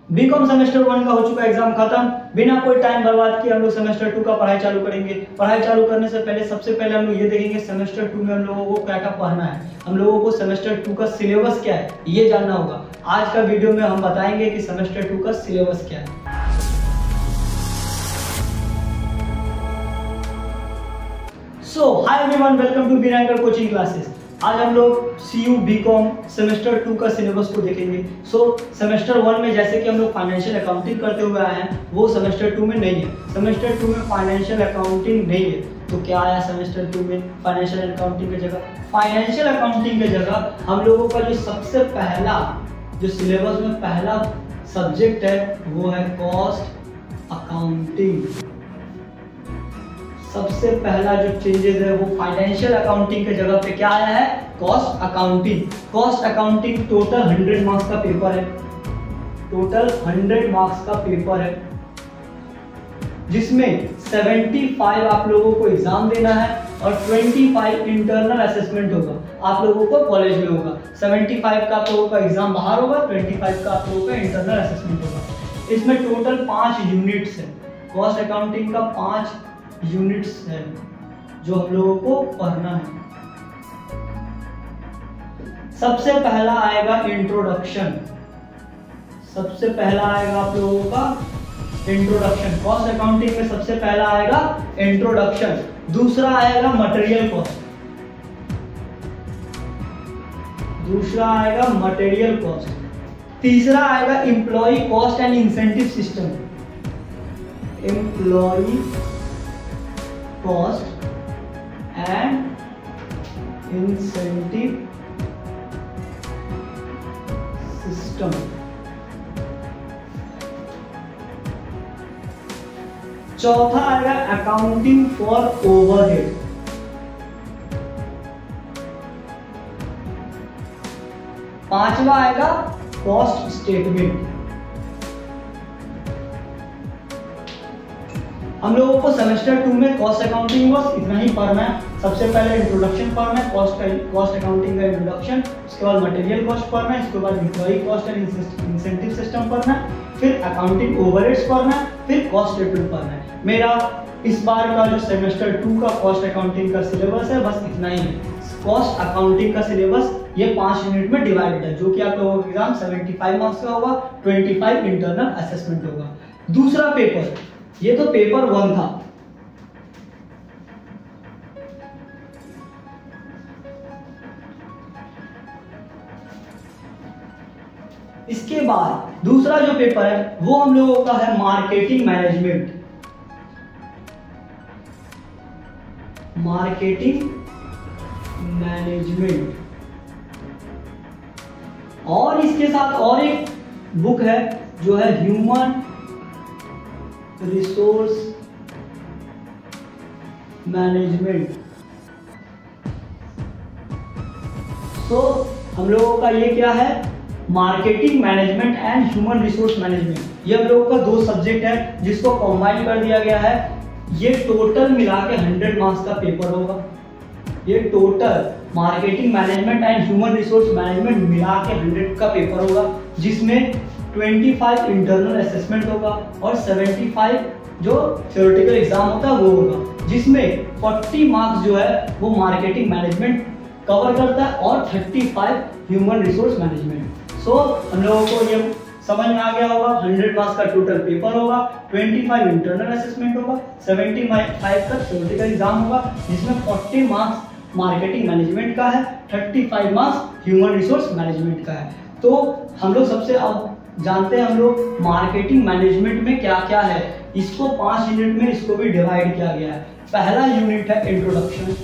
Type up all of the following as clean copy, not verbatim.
BCom semester 1 का हो चुका एग्जाम खत्म। बिना कोई टाइम बर्बाद किए हम लोग सेमेस्टर 2 का पढ़ाई चालू करेंगे। पढ़ाई चालू करने से पहले सबसे पहले हम लोग ये देखेंगे सेमेस्टर 2 में हम लोगों को क्या क्या पढ़ना है, हम लोगों को सेमेस्टर 2 का सिलेबस क्या है ये जानना होगा। आज का वीडियो में हम बताएंगे कि सेमेस्टर 2 का सिलेबस क्या है। So hi everyone, welcome to Binankar coaching classes. आज हम लोग सीयू बीकॉम सेमेस्टर 2 का सिलेबस को देखेंगे। सेमेस्टर 1 में जैसे कि हम लोग फाइनेंशियल अकाउंटिंग करते हुए आए हैं, वो सेमेस्टर 2 में नहीं है। सेमेस्टर 2 में फाइनेंशियल अकाउंटिंग नहीं है, तो क्या आया सेमेस्टर 2 में फाइनेंशियल अकाउंटिंग की जगह? फाइनेंशियल अकाउंटिंग की जगह हम लोगों का जो सबसे पहला जो सिलेबस में पहला सब्जेक्ट है वो है कॉस्ट अकाउंटिंग। सबसे पहला जो चेंजेस है वो फाइनेंशियल अकाउंटिंग के जगह पे क्या आया है? Cost accounting. Cost accounting total 100 marks का पेपर है। टोटल 100 मार्क्स का पेपर है, जिसमें 75 आप लोगों को एग्जाम देना है और 25 इंटरनल असेसमेंट होगा। आप लोगों को कॉलेज में होगा। 75 का आप लोगों का एग्जाम बाहर होगा, 25 का आप लोगों का इंटरनल असेसमेंट होगा। इसमें टोटल 5 यूनिट्स है। कॉस्ट अकाउंटिंग का 5 यूनिट्स है जो हम लोगों को पढ़ना है। सबसे पहला आएगा इंट्रोडक्शन। सबसे पहला आएगा आप लोगों का इंट्रोडक्शन। कॉस्ट अकाउंटिंग में सबसे पहला आएगा इंट्रोडक्शन। दूसरा आएगा मटेरियल कॉस्ट। दूसरा आएगा मटेरियल कॉस्ट। तीसरा आएगा employ cost and incentive system. Employ cost and incentive system. चौथा आएगा अकाउंटिंग फॉर ओवरहेड। पांचवा आएगा कॉस्ट स्टेटमेंट। हम लोगों को सेमेस्टर 2 में कॉस्ट अकाउंटिंग बस इतना ही पढ़ना है। सबसे पहले इंट्रोडक्शन पढ़ना है, कॉस्ट अकाउंटिंग का इंट्रोडक्शन। उसके बाद मटेरियल कॉस्ट पढ़ना है, इसके बाद employ cost and incentive system पढ़ना है, फिर अकाउंटिंग ओवरहेड्स पढ़ना है, फिर कॉस्ट स्टेटमेंट पढ़ना है। मेरा इस बार का जो सेमेस्टर 2 का कॉस्ट अकाउंटिंग का सिलेबस है बस इतना ही है। कॉस्ट अकाउंटिंग का सिलेबस ये 5 यूनिट में डिवाइडेड है, जो कि आप लोगों का एग्जाम 75 मार्क्स का होगा, 25 इंटरनल असेसमेंट होगा। दूसरा पेपर, ये तो पेपर 1 था। इसके बाद दूसरा जो पेपर है वो हम लोगों का है मार्केटिंग मैनेजमेंट। Marketing management. और इसके साथ और एक बुक है जो है ह्यूमन रिसोर्स मैनेजमेंट। तो हम लोगों का ये क्या है? Marketing management and human resource management. ये हम लोगों का 2 सब्जेक्ट है जिसको कंबाइन कर दिया गया है। ये टोटल मिला के 100 मार्क्स का पेपर होगा। ये total marketing management and human resource management मिला के 100 का पेपर होगा, जिसमें 25 इंटरनल असेसमेंट होगा और 75 जो थ्योरेटिकल एग्जाम होता है वो होगा, जिसमें 40 मार्क्स जो है वो मार्केटिंग मैनेजमेंट कवर करता है और 35 ह्यूमन रिसोर्स मैनेजमेंट। हम लोगों को ये समझ में आ गया होगा। 100 मार्क्स का टोटल पेपर होगा, 25 इंटरनल असेसमेंट होगा, 75 का थ्योरेटिकल एग्जाम होगा, जिसमें 40 मार्क्स मार्केटिंग मैनेजमेंट का है, 35 मार्क्स ह्यूमन रिसोर्स मैनेजमेंट का है। तो हम लोग सबसे अब जानते हैं हम लोग मार्केटिंग मैनेजमेंट में क्या क्या है। इसको 5 यूनिट में इसको भी डिवाइड किया गया है। पहला यूनिट है इंट्रोडक्शन।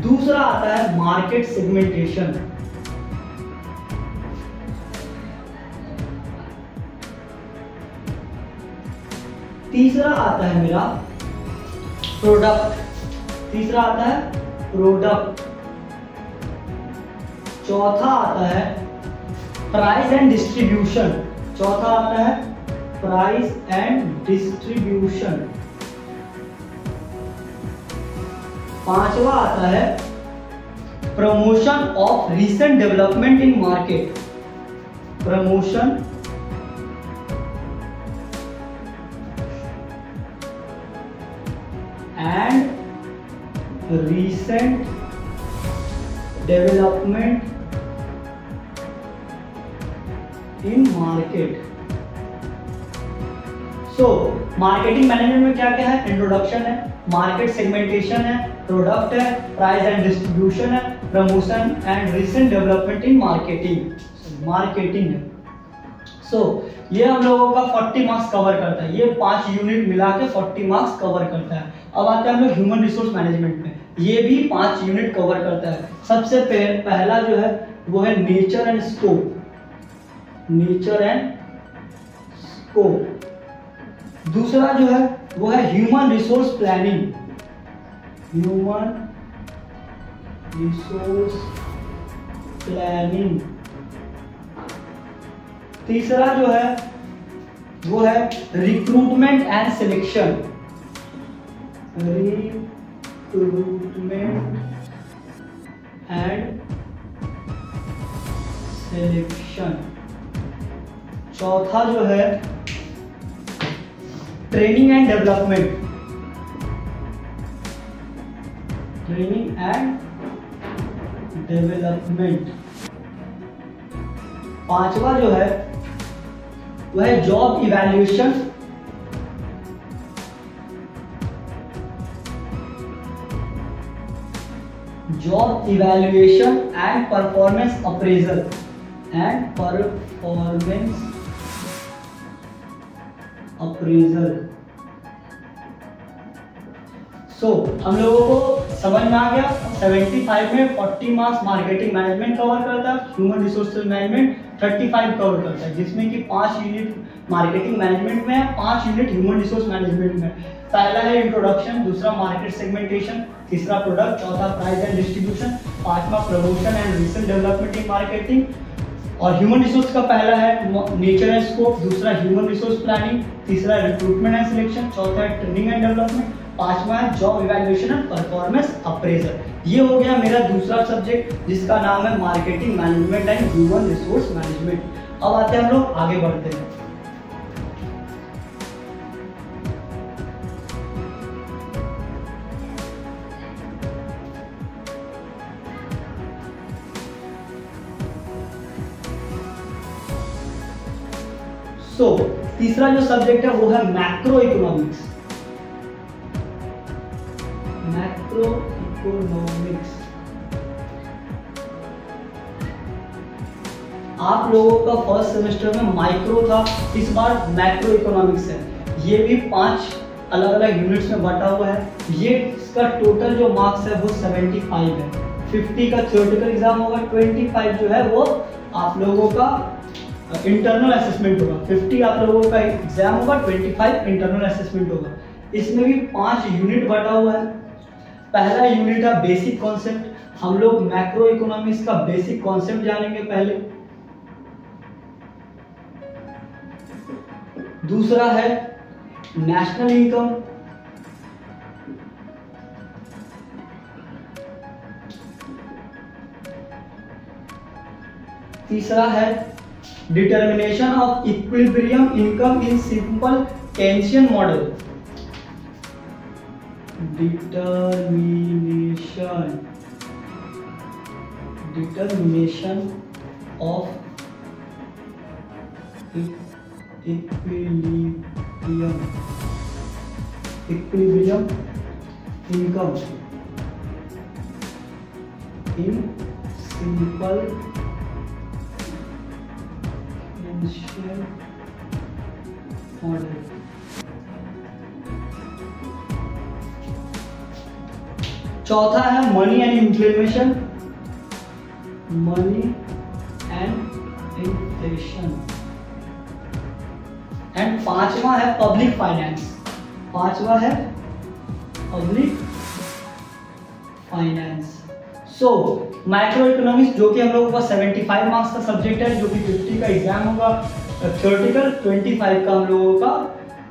दूसरा आता है मार्केट सेगमेंटेशन। तीसरा आता है मेरा प्रोडक्ट। तीसरा आता है प्रोडक्ट। चौथा आता है प्राइस एंड डिस्ट्रीब्यूशन। चौथा आता है प्राइस एंड डिस्ट्रीब्यूशन। पांचवा आता है promotion of recent development in market, promotion and recent development in market. So marketing management में क्या क्या है? इंट्रोडक्शन है, मार्केट सेगमेंटेशन है, प्रोडक्ट है, प्राइस एंड डिस्ट्रीब्यूशन है, promotion and recent development in marketing है। सो ये हम लोगों का 40 मार्क्स कवर करता है, ये 5 यूनिट मिला के 40 मार्क्स कवर करता है। अब आते हैं हम लोग ह्यूमन रिसोर्स मैनेजमेंट में, ये भी 5 यूनिट कवर करता है। सबसे पहला जो है वो है nature and scope, nature and scope. दूसरा जो है वो है human resource planning, human resource planning. तीसरा जो है वो है recruitment and selection, recruitment and selection. चौथा जो है training and development, training and development. पांचवा जो है वह है job evaluation, job evaluation and performance appraisal, and performance appraisal. So हम लोगों को समझ में आ गया 75 में 40 मार्क्स मार्केटिंग मैनेजमेंट कवर करता है, ह्यूमन रिसोर्स मैनेजमेंट 35 कवर करता है, जिसमें कि 5 यूनिट मार्केटिंग मैनेजमेंट में है, 5 यूनिट ह्यूमन रिसोर्स मैनेजमेंट में। पहला है इंट्रोडक्शन, दूसरा मार्केट सेगमेंटेशन, तीसरा प्रोडक्ट, चौथा प्राइस एंड डिस्ट्रीब्यूशन, पांचवा promotion and recent development in marketing. और ह्यूमन रिसोर्स का पहला है नेचर एंड स्कोप, दूसरा ह्यूमन रिसोर्स प्लानिंग, तीसरा रिक्रूटमेंट एंड सिलेक्शन, चौथा है ट्रेनिंग एंड डेवलपमेंट, पांचवा है job evaluation and performance appraisal. ये हो गया मेरा दूसरा सब्जेक्ट जिसका नाम है marketing management and human resource management. अब आते हैं हम लोग आगे बढ़ते हैं। तीसरा जो सब्जेक्ट है वो है मैक्रो इकोनॉमिक्स, मैक्रो इकोनॉमिक्स। आप लोगों का फर्स्ट सेमेस्टर में माइक्रो था, इस बार मैक्रो इकोनॉमिक्स है। ये भी 5 अलग अलग यूनिट्स में बांटा हुआ है। ये इसका टोटल जो मार्क्स है वो 75 है। 50 का थ्योरेटिकल एग्जाम होगा, 25 जो है वो आप लोगों का इंटरनल असेसमेंट होगा। 50 आप लोगों का एग्जाम होगा, 25 इंटरनल असेसमेंट होगा। इसमें भी 5 यूनिट बांटा हुआ है। पहला यूनिट है बेसिक कॉन्सेप्ट, हम लोग मैक्रो इकोनॉमिक्स का बेसिक कॉन्सेप्ट जानेंगे पहले। दूसरा है नेशनल इनकम, तीसरा है determination of equilibrium income in simple Keynesian model, determination of equilibrium income in simple model. चौथा है money and inflation, money and inflation. And पांचवा है पब्लिक फाइनेंस, पांचवा है public finance. So micro economics जो कि हम लोगों का 75 मार्क्स का सब्जेक्ट है, जो कि 50 का एग्जाम होगा थ्योरेटिकल, 25 का हम लोगों का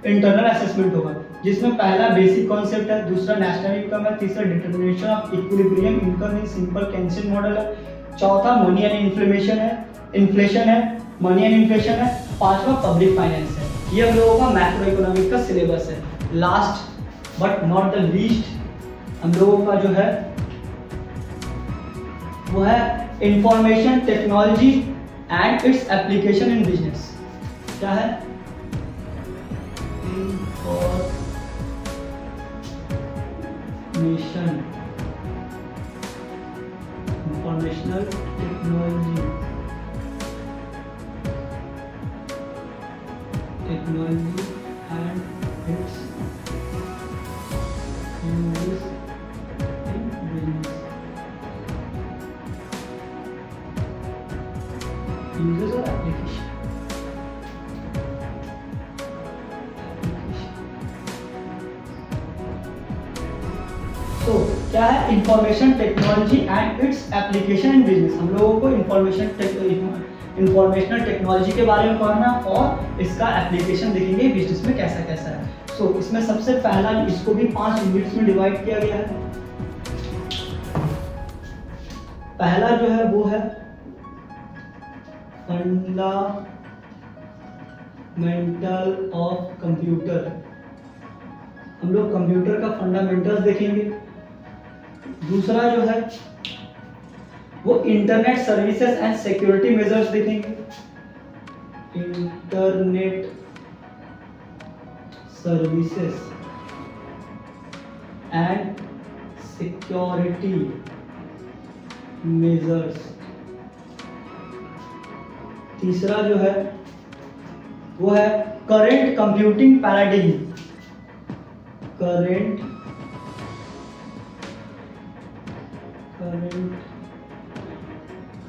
इंटरनल असेसमेंट होगा, जिसमें पहला बेसिक कॉन्सेप्ट है, दूसरा नेशनल इनकम है, तीसरा determination of equilibrium income in simple Keynesian model है, चौथा मनी एंड इन्फ्लेशन है, मनी एंड इन्फ्लेशन है, पांचवा पब्लिक फाइनेंस है। ये हम लोगों का मैक्रो इकोनॉमिक का सिलेबस है। Last but not the least हम लोगों का जो है वो है information technology and its application in business. क्या है? Informational technology and its uses in business. Uses or application. तो क्या है information technology and its application in business? हम लोगों को इंफॉर्मेशनल टेक्नोलॉजी के बारे में पढ़ना और इसका एप्लीकेशन देखेंगे बिजनेस में कैसा कैसा है। सो इसमें सबसे पहला, इसको भी 5 यूनिट्स में डिवाइड किया गया है। पहला जो है वो है फंडामेंटल ऑफ कंप्यूटर। हम लोग कंप्यूटर का फंडामेंटल्स देखेंगे। दूसरा जो है वो internet services and security measures देखेंगे। Internet services and security measures. तीसरा जो है वो है current computing paradigm. Current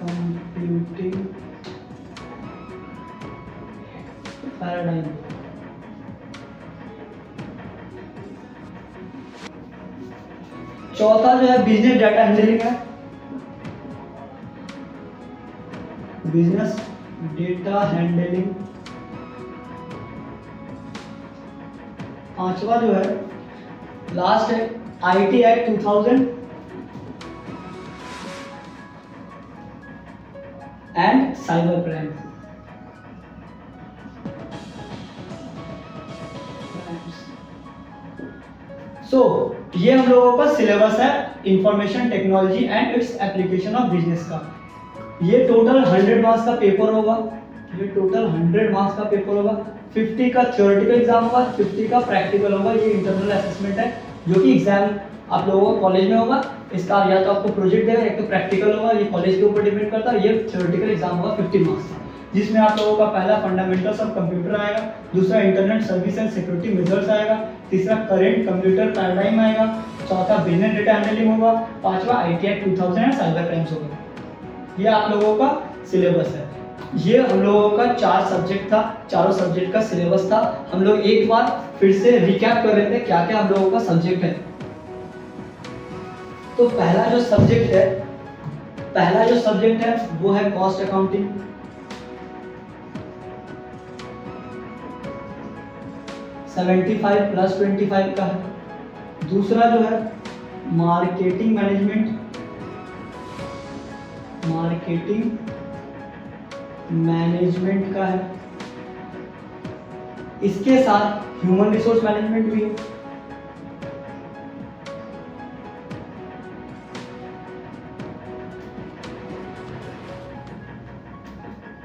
computing paradigm. चौथा जो है बिजनेस डाटा हैंडलिंग है। Business data handling. पांचवा जो है लास्ट है IT act 2000 and cyber crime. So ये हम लोगों का सिलेबस है information technology and its application of business का। ये टोटल 100 मार्क्स का पेपर होगा। 50 का थ्योरेटिकल एग्जाम होगा, 50 का प्रैक्टिकल होगा। ये इंटरनल असेसमेंट है जो कि एग्जाम आप लोगों को कॉलेज में होगा। इसका या तो आपको प्रोजेक्ट देगा या तो प्रैक्टिकल होगा, ये कॉलेज के ऊपर डिपेंड करता है। ये थ्योरेटिकल एग्जाम होगा 50 मार्क्स का, जिसमें आप लोगों का पहला फंडामेंटल्स ऑफ कंप्यूटर आएगा, दूसरा internet service and security measures आएगा, तीसरा करंट कंप्यूटर पैराडाइम आएगा, चौथा बिजनेस डेटा हैंडलिंग होगा, पांचवा IT act 2000 and cyber crimes होगा। ये आप लोगों का सिलेबस है। ये हम लोगों का 4 सब्जेक्ट था, चारों सब्जेक्ट का सिलेबस था। हम लोग एक बार फिर से रिकैप कर रहे थे क्या क्या हम लोगों का सब्जेक्ट है। तो पहला जो सब्जेक्ट है वो है कॉस्ट अकाउंटिंग। $75 + 25 का है। दूसरा जो है मार्केटिंग मैनेजमेंट का है। इसके साथ ह्यूमन रिसोर्स मैनेजमेंट भी है।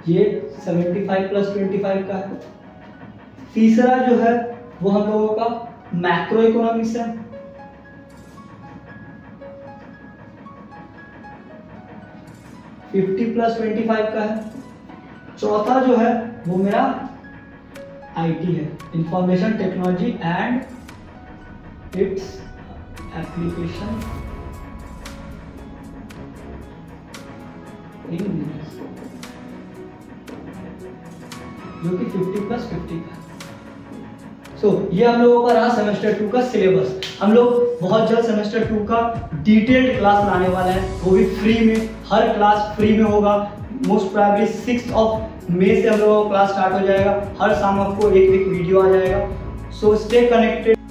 ये 75 + 25 का है। तीसरा जो है वो हम लोगों का मैक्रो इकोनॉमिक्स है। $50 + 25 का है। चौथा जो है वो मेरा आईटी है, information technology and its application in business, जो कि 50 + 50 का। ये हम लोगों का रहा सेमेस्टर 2 का सिलेबस। हम लोग बहुत जल्द सेमेस्टर 2 का डिटेल्ड क्लास लाने वाले हैं, वो भी फ्री में। हर क्लास फ्री में होगा। मोस्ट प्रोबेबली 6 मई से हम लोगों का क्लास स्टार्ट हो जाएगा। हर शाम आपको एक वीडियो आ जाएगा। So stay connected.